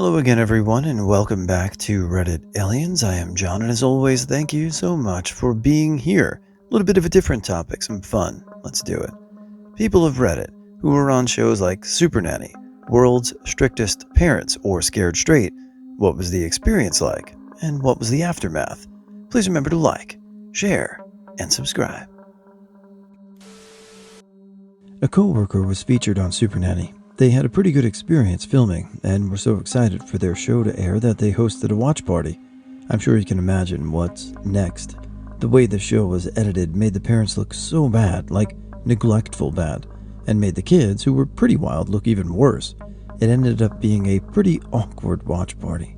Hello again, everyone, and welcome back to Reddit Aliens. I am John, and as always, thank you so much for being here. A little bit of a different topic, some fun. Let's do it. People of Reddit who were on shows like Supernanny, World's Strictest Parents, or Scared Straight. What was the experience like? And what was the aftermath? Please remember to like, share, and subscribe. A coworker was featured on Supernanny. They had a pretty good experience filming and were so excited for their show to air that they hosted a watch party. I'm sure you can imagine what's next. The way the show was edited made the parents look so bad, like neglectful bad, and made the kids, who were pretty wild, look even worse. It ended up being a pretty awkward watch party.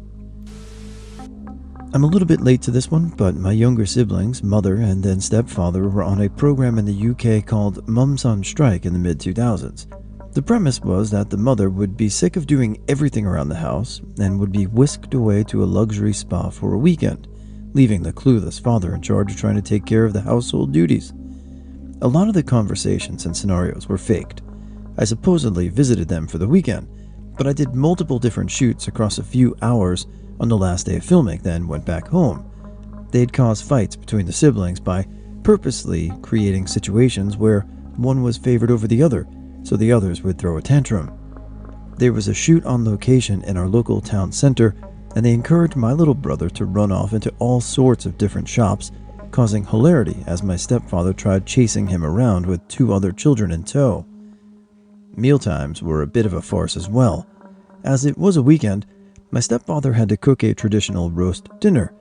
I'm a little bit late to this one, but my younger siblings, mother and then stepfather, were on a program in the UK called Mums on Strike in the mid-2000s. The premise was that the mother would be sick of doing everything around the house and would be whisked away to a luxury spa for a weekend, leaving the clueless father in charge of trying to take care of the household duties. A lot of the conversations and scenarios were faked. I supposedly visited them for the weekend, but I did multiple different shoots across a few hours on the last day of filming, then went back home. They'd cause fights between the siblings by purposely creating situations where one was favored over the other, so the others would throw a tantrum. There was a shoot on location in our local town center, and they encouraged my little brother to run off into all sorts of different shops, causing hilarity as my stepfather tried chasing him around with two other children in tow. Mealtimes were a bit of a farce as well. As it was a weekend, my stepfather had to cook a traditional roast dinner.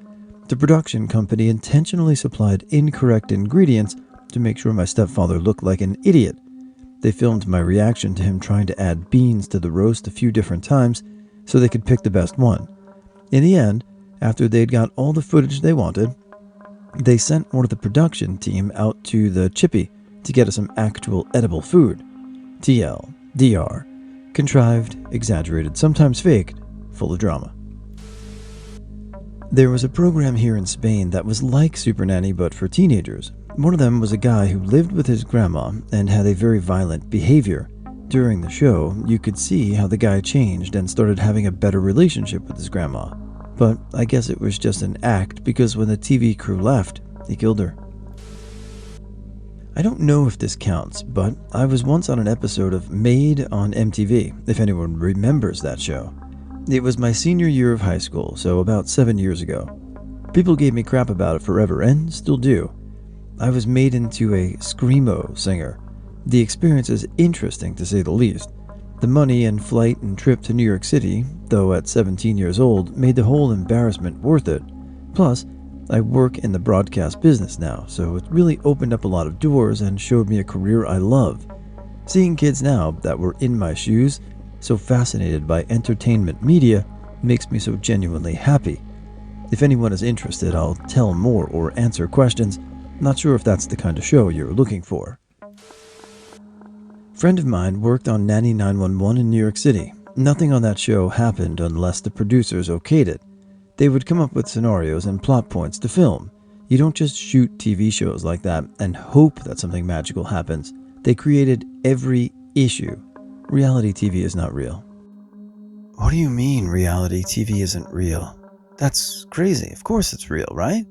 The production company intentionally supplied incorrect ingredients to make sure my stepfather looked like an idiot. They filmed my reaction to him trying to add beans to the roast a few different times so they could pick the best one. In the end, after they'd got all the footage they wanted, they sent one of the production team out to the chippy to get us some actual edible food. TL, DR, contrived, exaggerated, sometimes faked, full of drama. There was a program here in Spain that was like Supernanny but for teenagers. One of them was a guy who lived with his grandma and had a very violent behavior. During the show, you could see how the guy changed and started having a better relationship with his grandma. But I guess it was just an act because when the TV crew left, he killed her. I don't know if this counts, but I was once on an episode of Made on MTV, if anyone remembers that show. It was my senior year of high school, so about 7 years ago. People gave me crap about it forever, and still do. I was made into a screamo singer. The experience is interesting to say the least. The money and flight and trip to New York City, though at 17 years old, made the whole embarrassment worth it. Plus, I work in the broadcast business now, so it really opened up a lot of doors and showed me a career I love. Seeing kids now that were in my shoes, so fascinated by entertainment media, makes me so genuinely happy. If anyone is interested, I'll tell more or answer questions. Not sure if that's the kind of show you're looking for. Friend of mine worked on Nanny 911 in New York City. Nothing on that show happened unless the producers okayed it. They would come up with scenarios and plot points to film. You don't just shoot TV shows like that and hope that something magical happens. They created every issue. Reality TV is not real. What do you mean reality TV isn't real? That's crazy. Of course it's real, right?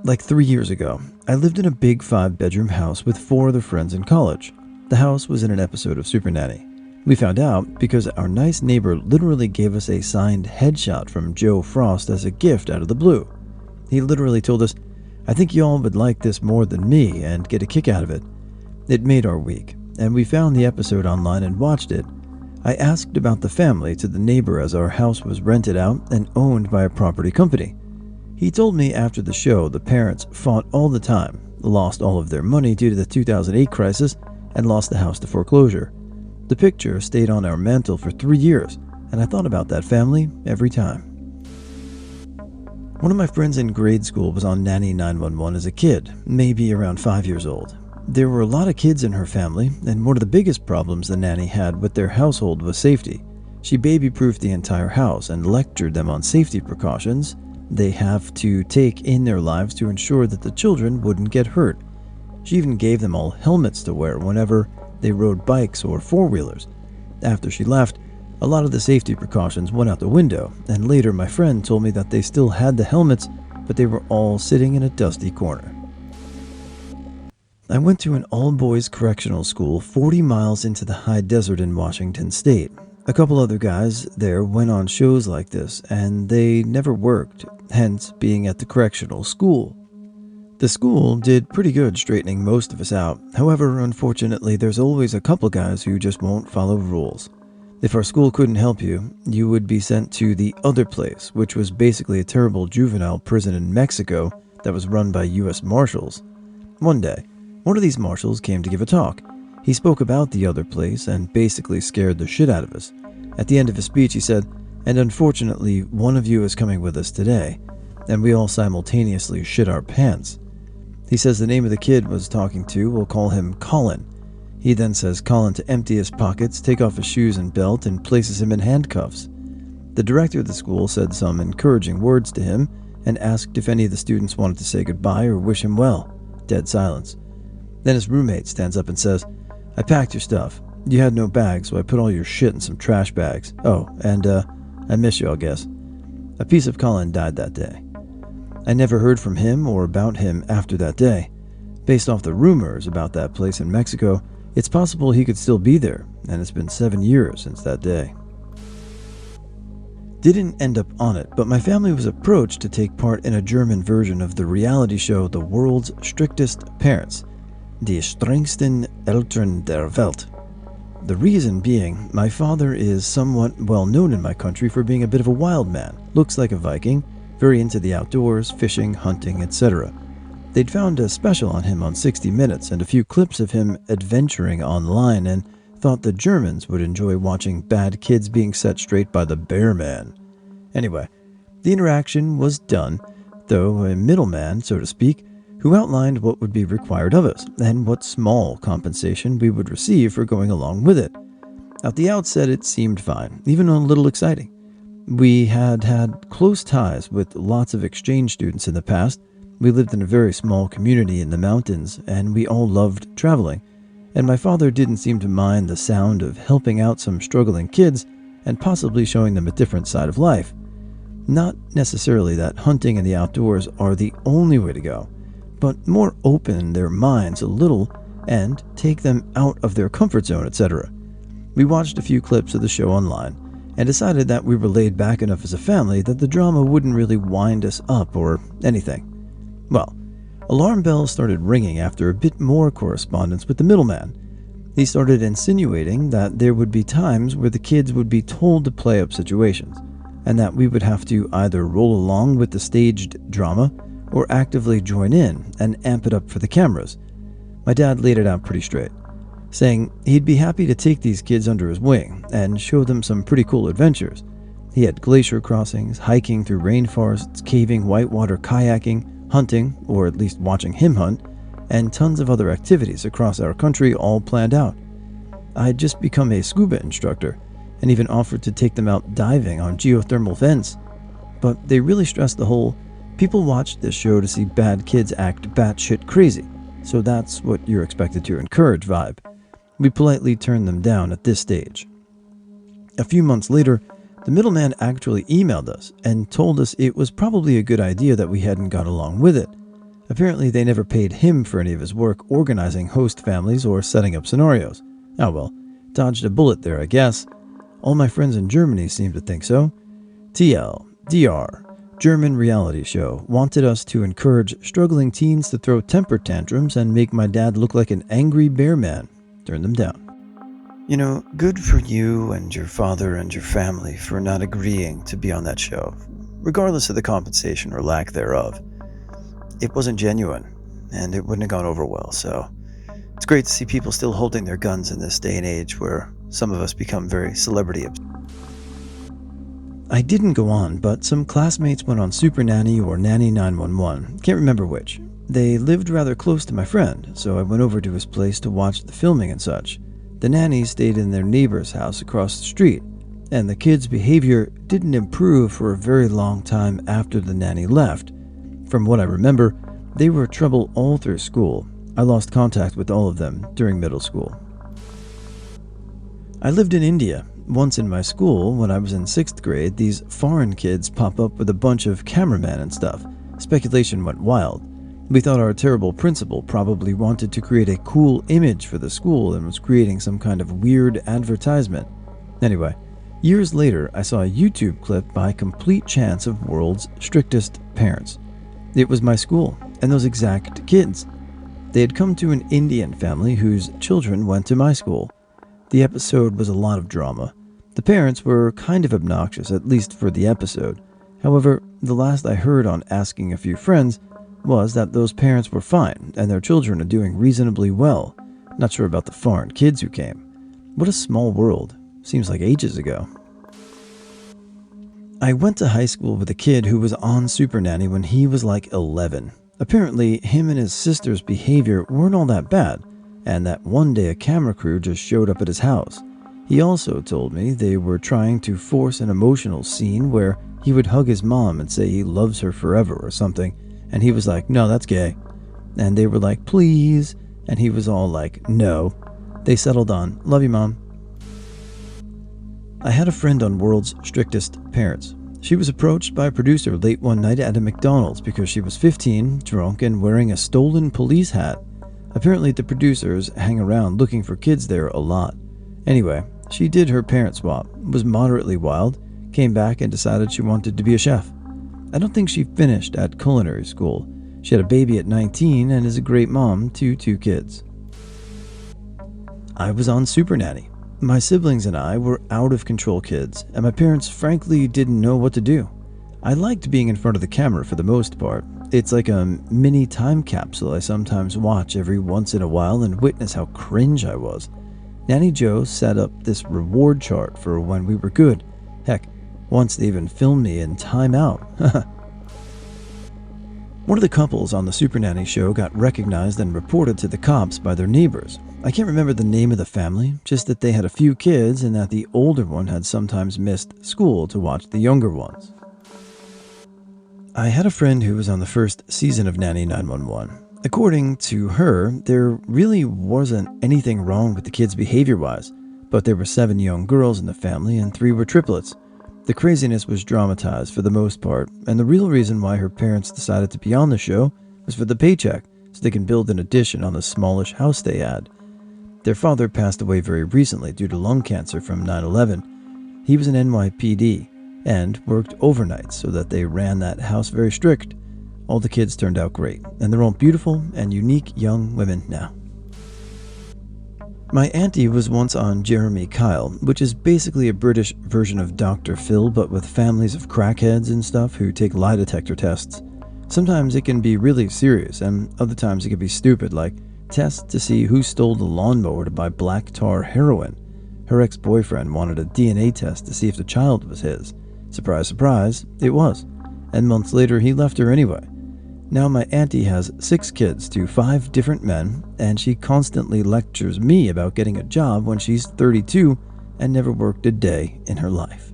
Like 3 years ago, I lived in a big 5-bedroom house with 4 other friends in college. The house was in an episode of Supernanny. We found out because our nice neighbor literally gave us a signed headshot from Joe Frost as a gift out of the blue. He literally told us, "I think y'all would like this more than me and get a kick out of it." It made our week, and we found the episode online and watched it. I asked about the family to the neighbor as our house was rented out and owned by a property company. He told me after the show the parents fought all the time, lost all of their money due to the 2008 crisis, and lost the house to foreclosure. The picture stayed on our mantle for 3 years, and I thought about that family every time. One of my friends in grade school was on Nanny 911 as a kid, maybe around 5 years old. There were a lot of kids in her family, and one of the biggest problems the nanny had with their household was safety. She baby-proofed the entire house and lectured them on safety precautions they have to take in their lives to ensure that the children wouldn't get hurt. She even gave them all helmets to wear whenever they rode bikes or four-wheelers. After she left, A lot of the safety precautions went out the window, and later my friend told me that they still had the helmets, but they were all sitting in a dusty corner. I went to an all-boys correctional school 40 miles into the high desert in Washington state. A couple other guys there went on shows like this, and they never worked, hence being at the correctional school. The school did pretty good straightening most of us out. However, unfortunately, there's always a couple guys who just won't follow rules. If our school couldn't help you, you would be sent to the other place, which was basically a terrible juvenile prison in Mexico that was run by U.S. Marshals. One day, one of these marshals came to give a talk. He spoke about the other place and basically scared the shit out of us. At the end of his speech, he said, "And unfortunately, one of you is coming with us today." And we all simultaneously shit our pants. He says the name of the kid was talking to, we'll call him Colin. He then says Colin to empty his pockets, take off his shoes and belt, and places him in handcuffs. The director of the school said some encouraging words to him and asked if any of the students wanted to say goodbye or wish him well. Dead silence. Then his roommate stands up and says, "I packed your stuff. You had no bag, so I put all your shit in some trash bags. Oh, and I miss you, I guess." A piece of Colin died that day. I never heard from him or about him after that day. Based off the rumors about that place in Mexico, it's possible he could still be there, and it's been 7 years since that day. Didn't end up on it, but my family was approached to take part in a German version of the reality show The World's Strictest Parents, Die strengsten Eltern der Welt. The reason being, my father is somewhat well known in my country for being a bit of a wild man, looks like a Viking, very into the outdoors, fishing, hunting, etc. They'd found a special on him on 60 Minutes and a few clips of him adventuring online and thought the Germans would enjoy watching bad kids being set straight by the bear man. Anyway, the interaction was done, though a middleman, so to speak, who outlined what would be required of us and what small compensation we would receive for going along with it. At the outset, it seemed fine, even a little exciting. We had close ties with lots of exchange students in the past. We lived in a very small community in the mountains, and we all loved traveling. And my father didn't seem to mind the sound of helping out some struggling kids and possibly showing them a different side of life. Not necessarily that hunting and the outdoors are the only way to go, but more open their minds a little and take them out of their comfort zone, etc. We watched a few clips of the show online and decided that we were laid back enough as a family that the drama wouldn't really wind us up or anything. Well, alarm bells started ringing after a bit more correspondence with the middleman. He started insinuating that there would be times where the kids would be told to play up situations, and that we would have to either roll along with the staged drama or actively join in and amp it up for the cameras. My dad laid it out pretty straight, saying he'd be happy to take these kids under his wing and show them some pretty cool adventures. He had glacier crossings, hiking through rainforests, caving, whitewater kayaking, hunting, or at least watching him hunt, and tons of other activities across our country all planned out. I'd just become a scuba instructor and even offered to take them out diving on geothermal vents. But they really stressed the whole, people watch this show to see bad kids act batshit crazy, so that's what you're expected to encourage vibe. We politely turned them down at this stage. A few months later, the middleman actually emailed us and told us it was probably a good idea that we hadn't got along with it. Apparently they never paid him for any of his work organizing host families or setting up scenarios. Oh well, dodged a bullet there, I guess. All my friends in Germany seem to think so. TL, DR, German reality show, wanted us to encourage struggling teens to throw temper tantrums and make my dad look like an angry bear man. Turned them down. You know, good for you and your father and your family for not agreeing to be on that show, regardless of the compensation or lack thereof. It wasn't genuine, and it wouldn't have gone over well, so it's great to see people still holding their guns in this day and age where some of us become very celebrity obsessed. I didn't go on, but some classmates went on Super Nanny or Nanny 911, can't remember which. They lived rather close to my friend, so I went over to his place to watch the filming and such. The nanny stayed in their neighbor's house across the street, and the kids' behavior didn't improve for a very long time after the nanny left. From what I remember, they were trouble all through school. I lost contact with all of them during middle school. I lived in India. Once in my school, when I was in 6th grade, these foreign kids pop up with a bunch of cameramen and stuff. Speculation went wild. We thought our terrible principal probably wanted to create a cool image for the school and was creating some kind of weird advertisement. Anyway, years later, I saw a YouTube clip by complete chance of world's strictest parents. It was my school, and those exact kids. They had come to an Indian family whose children went to my school. The episode was a lot of drama. The parents were kind of obnoxious, at least for the episode. However, the last I heard on asking a few friends was that those parents were fine and their children are doing reasonably well. Not sure about the foreign kids who came. What a small world. Seems like ages ago. I went to high school with a kid who was on Supernanny when he was like 11. Apparently, him and his sister's behavior weren't all that bad, and that one day a camera crew just showed up at his house. He also told me they were trying to force an emotional scene where he would hug his mom and say he loves her forever or something, and he was like, "No, that's gay." And they were like, "Please," and he was all like, "No." They settled on, "Love you, Mom." I had a friend on World's Strictest Parents. She was approached by a producer late one night at a McDonald's because she was 15, drunk, and wearing a stolen police hat. Apparently the producers hang around looking for kids there a lot. Anyway, she did her parent swap, was moderately wild, came back and decided she wanted to be a chef. I don't think she finished at culinary school. She had a baby at 19 and is a great mom to 2 kids. I was on Supernanny. My siblings and I were out of control kids, and my parents frankly didn't know what to do. I liked being in front of the camera for the most part. It's like a mini time capsule I sometimes watch every once in a while and witness how cringe I was. Nanny Joe set up this reward chart for when we were good. Heck, once they even filmed me in Time Out. One of the couples on the Supernanny show got recognized and reported to the cops by their neighbors. I can't remember the name of the family, just that they had a few kids and that the older one had sometimes missed school to watch the younger ones. I had a friend who was on the first season of Nanny 911. According to her, there really wasn't anything wrong with the kids behavior-wise, but there were 7 young girls in the family and 3 were triplets. The craziness was dramatized for the most part, and the real reason why her parents decided to be on the show was for the paycheck, so they can build an addition on the smallish house they had. Their father passed away very recently due to lung cancer from 9/11. He was an NYPD and worked overnight so that they ran that house very strict. All the kids turned out great, and they're all beautiful and unique young women now. My auntie was once on Jeremy Kyle, which is basically a British version of Dr. Phil, but with families of crackheads and stuff who take lie detector tests. Sometimes it can be really serious, and other times it can be stupid, like tests to see who stole the lawnmower to buy black tar heroin. Her ex-boyfriend wanted a DNA test to see if the child was his. Surprise, surprise, it was. And months later, he left her anyway. Now my auntie has 6 kids to 5 different men, and she constantly lectures me about getting a job when she's 32 and never worked a day in her life.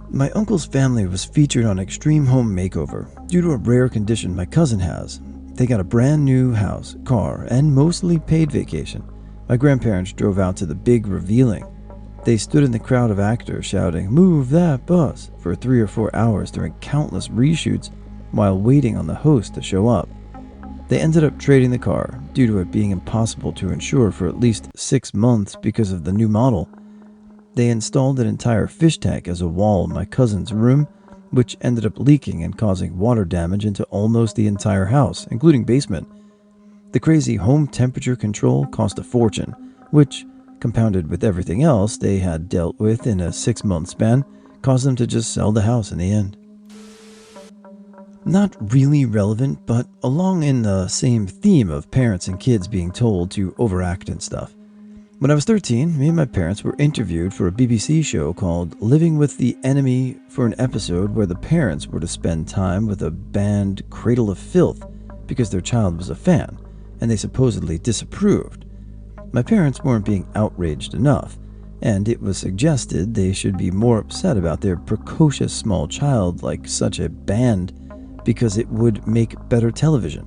My uncle's family was featured on Extreme Home Makeover due to a rare condition my cousin has. They got a brand new house, car, and mostly paid vacation. My grandparents drove out to the big revealing. They stood in the crowd of actors shouting, "Move that bus," for 3 or 4 hours during countless reshoots while waiting on the host to show up. They ended up trading the car due to it being impossible to insure for at least 6 months because of the new model. They installed an entire fish tank as a wall in my cousin's room, which ended up leaking and causing water damage into almost the entire house, including basement. The crazy home temperature control cost a fortune, which, compounded with everything else they had dealt with in a 6-month span, caused them to just sell the house in the end. Not really relevant, but along in the same theme of parents and kids being told to overact and stuff. When I was 13, me and my parents were interviewed for a BBC show called Living with the Enemy for an episode where the parents were to spend time with a band Cradle of Filth because their child was a fan, and they supposedly disapproved. My parents weren't being outraged enough, and it was suggested they should be more upset about their precocious small child like such a band because it would make better television.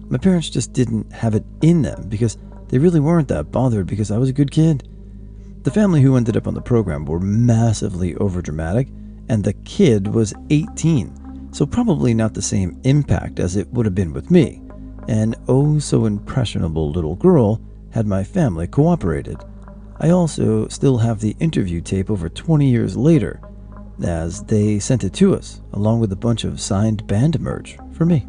My parents just didn't have it in them because they really weren't that bothered because I was a good kid. The family who ended up on the program were massively overdramatic, and the kid was 18, so probably not the same impact as it would have been with me. An oh so impressionable little girl had my family cooperated. I also still have the interview tape over 20 years later, as they sent it to us, along with a bunch of signed band merch for me.